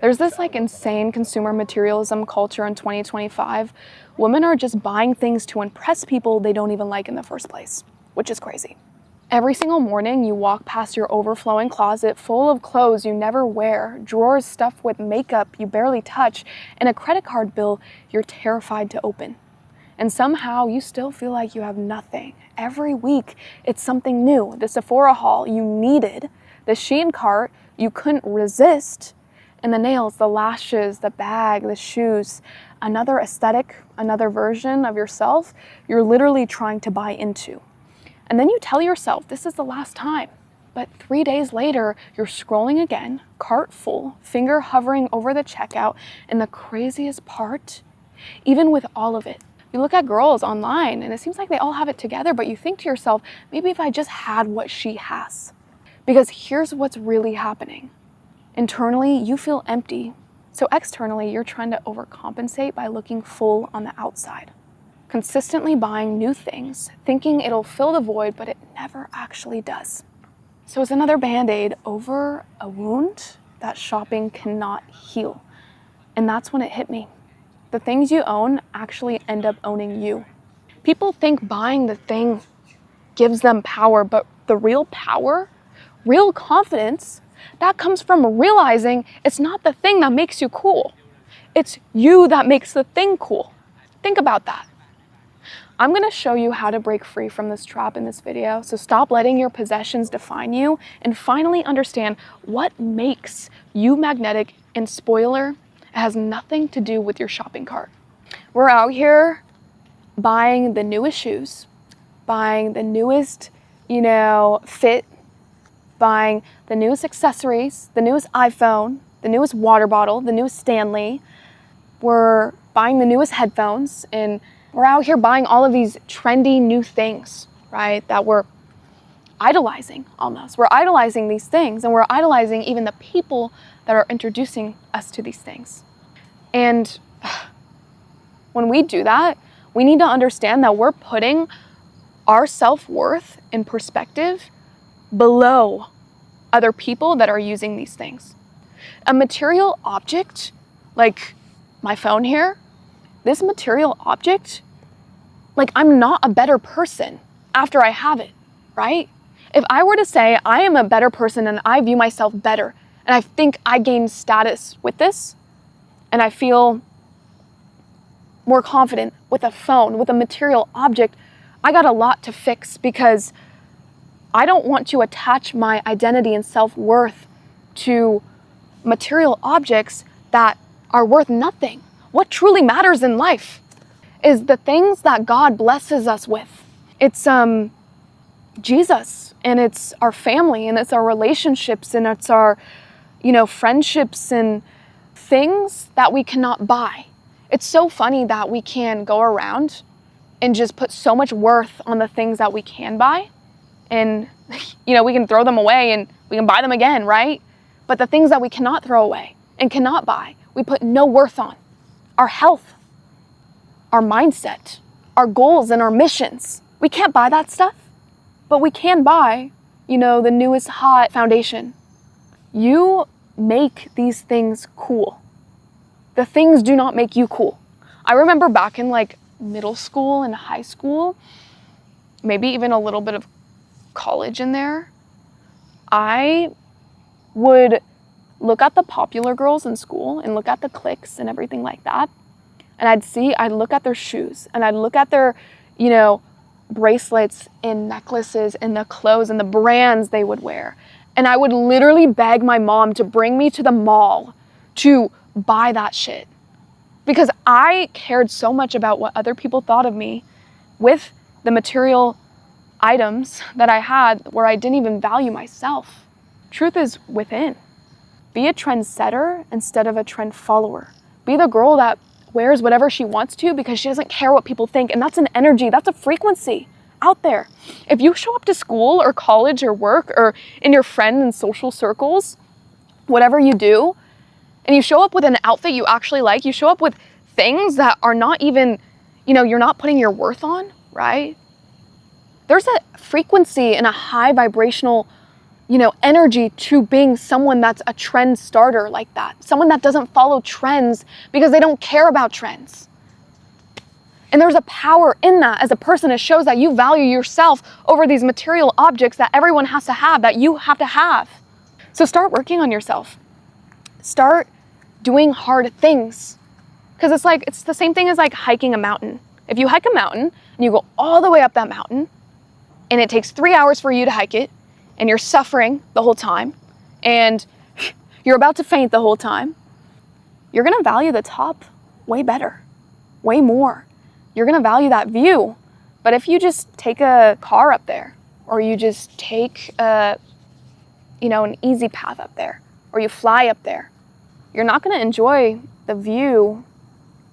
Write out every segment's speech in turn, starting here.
There's this like insane consumer materialism culture in 2025. Women are just buying things to impress people they don't even like in the first place, which is crazy. Every single morning you walk past your overflowing closet full of clothes you never wear, drawers stuffed with makeup you barely touch, and a credit card bill you're terrified to open. And somehow you still feel like you have nothing. Every week it's something new. The Sephora haul you needed, the Shein cart you couldn't resist, and the nails, the lashes, the bag, the shoes, another aesthetic, another version of yourself you're literally trying to buy into. And then you tell yourself this is the last time. But 3 days later, you're scrolling again, cart full, finger hovering over the checkout, and the craziest part, even with all of it, you look at girls online and it seems like they all have it together, but you think to yourself, maybe if I just had what she has. Because here's what's really happening. Internally, you feel empty. So externally, you're trying to overcompensate by looking full on the outside. Consistently buying new things, thinking it'll fill the void, but it never actually does. So it's another Band-Aid over a wound that shopping cannot heal. And that's when it hit me. The things you own actually end up owning you. People think buying the thing gives them power, but the real power, real confidence, that comes from realizing it's not the thing that makes you cool. It's you that makes the thing cool. Think about that. I'm gonna show you how to break free from this trap in this video, so stop letting your possessions define you and finally understand what makes you magnetic. And spoiler, it has nothing to do with your shopping cart. We're out here buying the newest shoes, buying the newest, fit, buying the newest accessories, the newest iPhone, the newest water bottle, the newest Stanley. We're buying the newest headphones, and we're out here buying all of these trendy new things, right? That we're idolizing almost. We're idolizing these things, and we're idolizing even the people that are introducing us to these things. And when we do that, we need to understand that we're putting our self-worth in perspective below other people that are using these things. A material object, like my phone here, this material object, like I'm not a better person after I have it, right? If I were to say I am a better person and I view myself better, and I think I gain status with this, and I feel more confident with a phone, with a material object, I got a lot to fix, because I don't want to attach my identity and self-worth to material objects that are worth nothing. What truly matters in life is the things that God blesses us with. It's Jesus, and it's our family, and it's our relationships, and it's our, friendships and things that we cannot buy. It's so funny that we can go around and just put so much worth on the things that we can buy, and we can throw them away and we can buy them again, right? But the things that we cannot throw away and cannot buy, we put no worth on. Our health, our mindset, our goals, and our missions. We can't buy that stuff, but we can buy, the newest hot foundation. You make these things cool. The things do not make you cool. I remember back in like middle school and high school, maybe even a little bit of college in there, I would look at the popular girls in school and look at the cliques and everything like that. And I'd look at their shoes, and I'd look at their, bracelets and necklaces and the clothes and the brands they would wear. And I would literally beg my mom to bring me to the mall to buy that shit. Because I cared so much about what other people thought of me with the material items that I had, where I didn't even value myself. Truth is within. Be a trendsetter instead of a trend follower. Be the girl that wears whatever she wants to because she doesn't care what people think. And that's an energy, that's a frequency out there. If you show up to school or college or work or in your friend and social circles, whatever you do, and you show up with an outfit you actually like, you show up with things that are not even, you're not putting your worth on, right? There's a frequency and a high vibrational, energy to being someone that's a trend starter like that. Someone that doesn't follow trends because they don't care about trends. And there's a power in that as a person. It shows that you value yourself over these material objects that everyone has to have, that you have to have. So start working on yourself. Start doing hard things. Because it's the same thing as like hiking a mountain. If you hike a mountain and you go all the way up that mountain and it takes 3 hours for you to hike it and you're suffering the whole time and you're about to faint the whole time, you're going to value the top way better, way more. You're going to value that view. But if you just take a car up there, or you just take an easy path up there, or you fly up there, you're not going to enjoy the view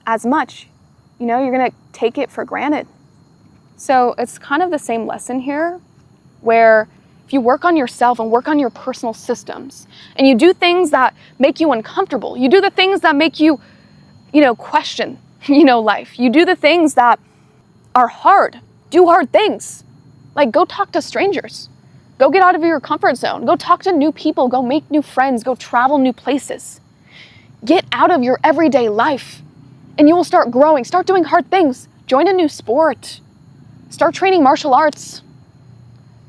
as much. You're going to take it for granted. So it's kind of the same lesson here, where if you work on yourself and work on your personal systems, and you do things that make you uncomfortable, you do the things that make you, question life. You do the things that are hard. Do hard things. Like go talk to strangers. Go get out of your comfort zone. Go talk to new people. Go make new friends. Go travel new places. Get out of your everyday life and you will start growing. Start doing hard things. Join a new sport. Start training martial arts.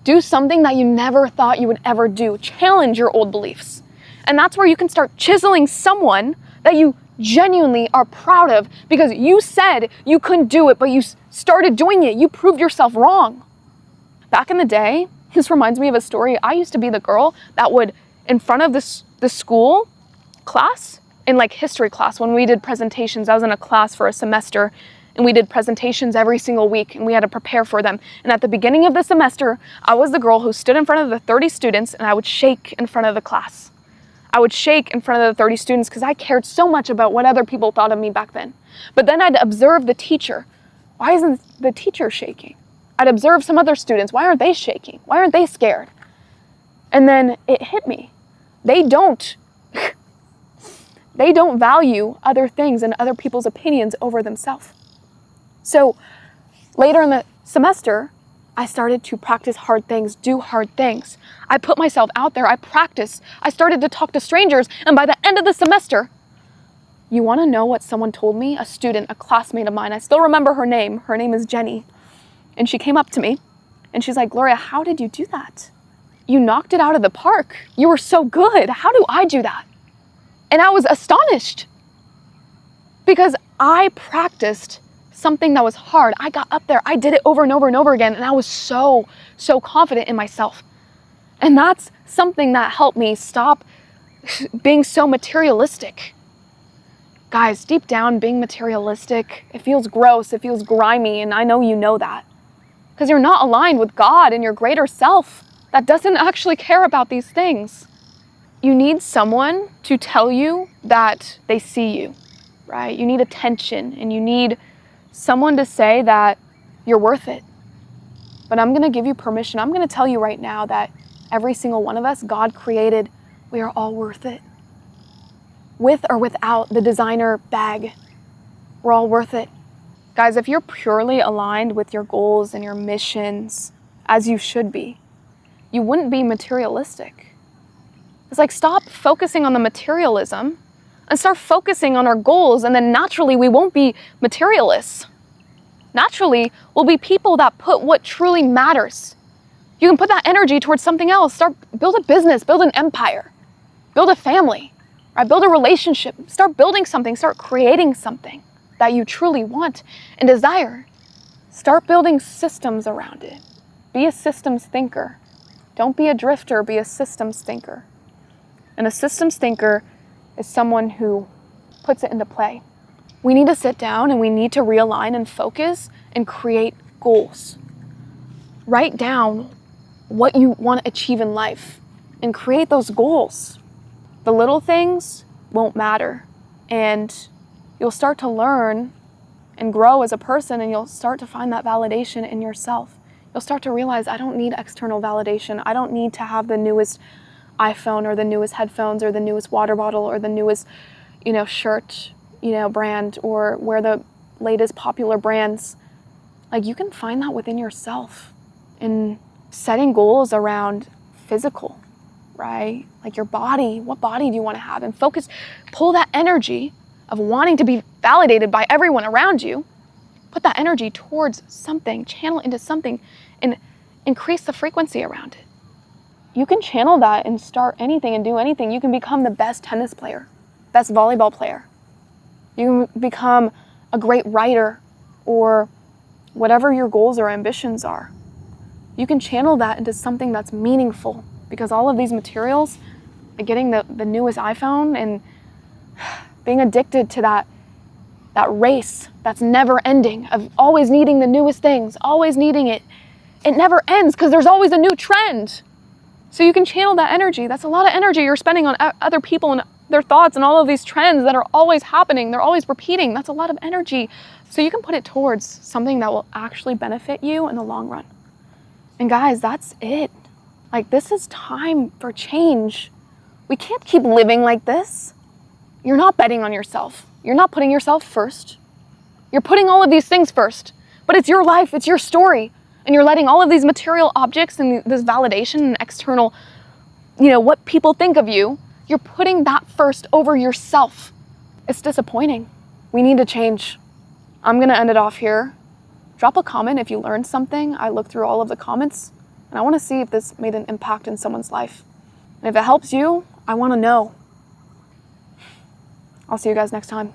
Do something that you never thought you would ever do. Challenge your old beliefs. And that's where you can start chiseling someone that you genuinely are proud of because you said you couldn't do it, but you started doing it. You proved yourself wrong. Back in the day, this reminds me of a story. I used to be the girl that would, in front of the school class, in like history class, when we did presentations, I was in a class for a semester and we did presentations every single week and we had to prepare for them. And at the beginning of the semester, I was the girl who stood in front of the 30 students and I would shake in front of the class. I would shake in front of the 30 students because I cared so much about what other people thought of me back then. But then I'd observe the teacher. Why isn't the teacher shaking? I'd observe some other students. Why aren't they shaking? Why aren't they scared? And then it hit me. They don't value other things and other people's opinions over themselves. So later in the semester, I started to practice hard things, do hard things. I put myself out there, I practiced, I started to talk to strangers, and by the end of the semester, you want to know what someone told me? A student, a classmate of mine, I still remember her name is Jenny. And she came up to me, and she's like, Gloria, how did you do that? You knocked it out of the park. You were so good. How do I do that? And I was astonished because I practiced something that was hard. I got up there, I did it over and over and over again, and I was so confident in myself. And that's something that helped me stop being so materialistic. Guys, deep down, being materialistic, it feels gross, it feels grimy, and I know you know that. Because you're not aligned with God and your greater self that doesn't actually care about these things. You need someone to tell you that they see you, right? You need attention, and you need someone to say that you're worth it. But I'm going to give you permission. I'm going to tell you right now that every single one of us, God created, we are all worth it. With or without the designer bag, we're all worth it. Guys, if you're purely aligned with your goals and your missions, as you should be, you wouldn't be materialistic. It's like, stop focusing on the materialism and start focusing on our goals, and then naturally we won't be materialists. Naturally, we'll be people that put what truly matters. You can put that energy towards something else. Build a business, build an empire, build a family, right? Build a relationship, start building something, start creating something that you truly want and desire. Start building systems around it. Be a systems thinker. Don't be a drifter, be a systems thinker. And a systems thinker is someone who puts it into play. We need to sit down and we need to realign and focus and create goals. Write down what you want to achieve in life and create those goals. The little things won't matter, and you'll start to learn and grow as a person, and you'll start to find that validation in yourself. You'll start to realize, I don't need external validation. I don't need to have the newest iPhone or the newest headphones or the newest water bottle or the newest, shirt, brand, or wear the latest popular brands. Like, you can find that within yourself in setting goals around physical, right? Like your body, what body do you want to have? And focus, pull that energy of wanting to be validated by everyone around you, put that energy towards something, channel into something, and increase the frequency around it. You can channel that and start anything and do anything. You can become the best tennis player, best volleyball player. You can become a great writer, or whatever your goals or ambitions are. You can channel that into something that's meaningful, because all of these materials, like getting the newest iPhone and being addicted to that race that's never ending of always needing the newest things, always needing it. It never ends because there's always a new trend. So you can channel that energy. That's a lot of energy you're spending on other people and their thoughts and all of these trends that are always happening. They're always repeating. That's a lot of energy. So you can put it towards something that will actually benefit you in the long run. And guys, that's it. Like, this is time for change. We can't keep living like this. You're not betting on yourself. You're not putting yourself first. You're putting all of these things first, but it's your life, it's your story. And you're letting all of these material objects and this validation and external, what people think of you, you're putting that first over yourself. It's disappointing. We need to change. I'm gonna end it off here. Drop a comment if you learned something. I looked through all of the comments and I wanna see if this made an impact in someone's life. And if it helps you, I wanna know. I'll see you guys next time.